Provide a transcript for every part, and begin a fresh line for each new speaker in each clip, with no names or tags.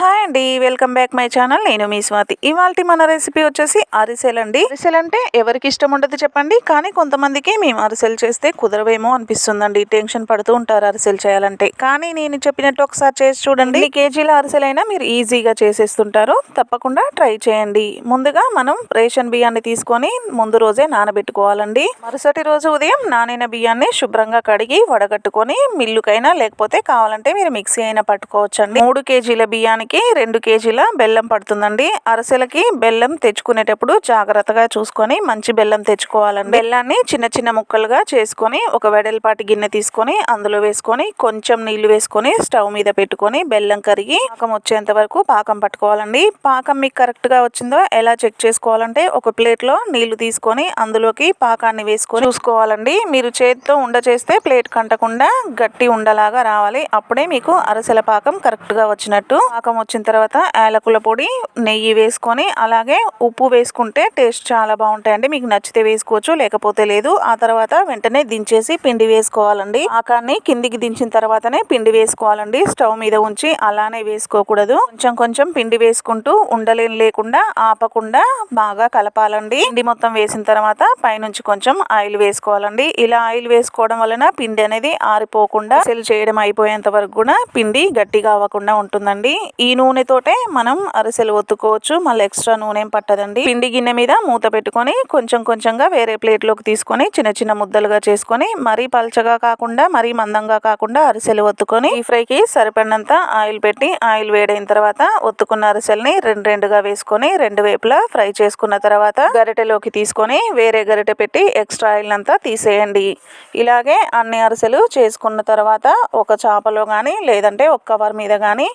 Hi అండి, welcome back my channel. నేను మీ స్వాతి. ఇవాల్టి మన రెసిపీ వచ్చేసి అరిసెలు అండి. అరిసెలు అంటే ఎవరికి ఇష్టం ఉండదు చెప్పండి, కానీ కొంతమందికి మేము అరిసెలు చేస్తే కుదరవేమో అనిపిస్తుందండి. టెన్షన్ పడుతూ ఉంటారు అరిసెలు చేయాలంటే. కానీ నేను చెప్పినట్టు ఒకసారి చేసి చూడండి. ఎన్ని కేజీల అరిసెలైనా మీరు ఈజీగా చేసేస్తుంటారు. తప్పకుండా ట్రై చేయండి. ముందుగా మనం రేషన్ బియ్యాన్ని తీసుకొని ముందు రోజే నానబెట్టుకోవాలండి. మరుసటి రోజు ఉదయం నానిన బియ్యాన్ని శుభ్రంగా కడిగి వడగట్టుకొని మిల్లుకైనా లేకపోతే కావాలంటే మీరు మిక్సీ అయినా పట్టుకోవచ్చండి. 3 కేజీల బియ్యానికి 2 కేజీల బెల్లం పడుతుందండి. అరిసెలకి బెల్లం తెచ్చుకునేటప్పుడు జాగ్రత్తగా చూసుకొని మంచి బెల్లం తెచ్చుకోవాలండి. బెల్లాన్ని చిన్న చిన్న ముక్కలుగా చేసుకొని ఒక వెడల్పాటి గిన్నె తీసుకొని అందులో వేసుకొని కొంచెం నీళ్లు వేసుకొని స్టవ్ మీద పెట్టుకొని బెల్లం కరిగి పాకం వచ్చేంత వరకు పాకం పట్టుకోవాలండి. పాకం మీకు కరెక్ట్ గా వచ్చిందో ఎలా చెక్ చేసుకోవాలంటే ఒక ప్లేట్ లో నీళ్లు తీసుకొని అందులోకి పాకాన్ని వేసుకొని చూసుకోవాలండి. మీరు చేతితో ఉండ చేస్తే ప్లేట్ కంటకుండా గట్టి ఉండలాగా రావాలి. అప్పుడే మీకు అరిసెల పాకం కరెక్ట్ గా వచ్చినట్టు. పాకం వచ్చిన తర్వాత యాలకుల పొడి, నెయ్యి వేసుకొని అలాగే ఉప్పు వేసుకుంటే టేస్ట్ చాలా బాగుంటాయండి. మీకు నచ్చితే వేసుకోవచ్చు, లేకపోతే లేదు. ఆ తర్వాత వెంటనే దించేసి పిండి వేసుకోవాలండి. పాకాన్ని కిందికి దించిన తర్వాతనే పిండి వేసుకోవాలండి. స్టవ్ మీద ఉంచి అలానే వేసుకోకూడదు. కొంచెం కొంచెం పిండి వేసుకుంటూ ఉండలేని లేకుండా ఆపకుండా బాగా కలపాలండి. పిండి మొత్తం వేసిన తర్వాత పైనుంచి కొంచెం ఆయిల్ వేసుకోవాలండి. ఇలా ఆయిల్ వేసుకోవడం వలన పిండి అనేది ఆరిపోకుండా సెల్ చేయడం అయిపోయేంత వరకు కూడా పిండి గట్టిగా అవ్వకుండా ఉంటుందండి. ఈ నూనెతోటే మనం అరిసెలు ఒత్తుకోవచ్చు, మళ్ళీ ఎక్స్ట్రా నూనె ఏం పట్టదండి. పిండి గిన్నె మీద మూత పెట్టుకొని కొంచెం కొంచెంగా వేరే ప్లేట్ లోకి తీసుకొని చిన్న చిన్న ముద్దలుగా చేసుకొని మరీ పల్చగా కాకుండా మరీ మందంగా కాకుండా అరిసెలు ఒత్తుకొని ఈ ఫ్రైకి సరిపడినంత ఆయిల్ పెట్టి ఆయిల్ వేడైన తర్వాత ఒత్తుకున్న అరిసెల్ని రెండుగా వేసుకొని రెండు వైపులా ఫ్రై చేసుకున్న తర్వాత గరిటెలోకి తీసుకొని వేరే గరిటె పెట్టి ఎక్స్ట్రా ఆయిల్ అంతా తీసేయండి. ఇలాగే అన్ని అరిసెలు చేసుకున్న తర్వాత ఒక చాపలో కానీ లేదంటే ఒక కవర్ మీద కానీ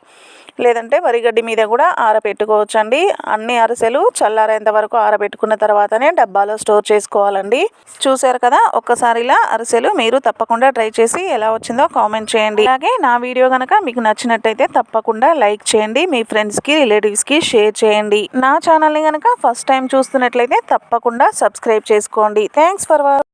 లేదంటే వరిగడ్డి మీద కూడా ఆరబెట్టుకోవచ్చండి. అన్ని అరిసెలు చల్లారేంత వరకు ఆరబెట్టుకున్న తర్వాతనే డబ్బాలో స్టోర్ చేసుకోవాలండి. చూసారు కదా, ఒక్కసారి ఇలా అరిసెలు మీరు తప్పకుండా ట్రై చేసి ఎలా వచ్చిందో కామెంట్ చేయండి. అలాగే నా వీడియో కనుక మీకు నచ్చినట్టయితే తప్పకుండా లైక్ చేయండి. మీ ఫ్రెండ్స్కి రిలేటివ్స్కి షేర్ చేయండి. నా ఛానల్ని కనుక ఫస్ట్ టైం చూస్తున్నట్లయితే తప్పకుండా సబ్స్క్రైబ్ చేసుకోండి. Thanks for watching.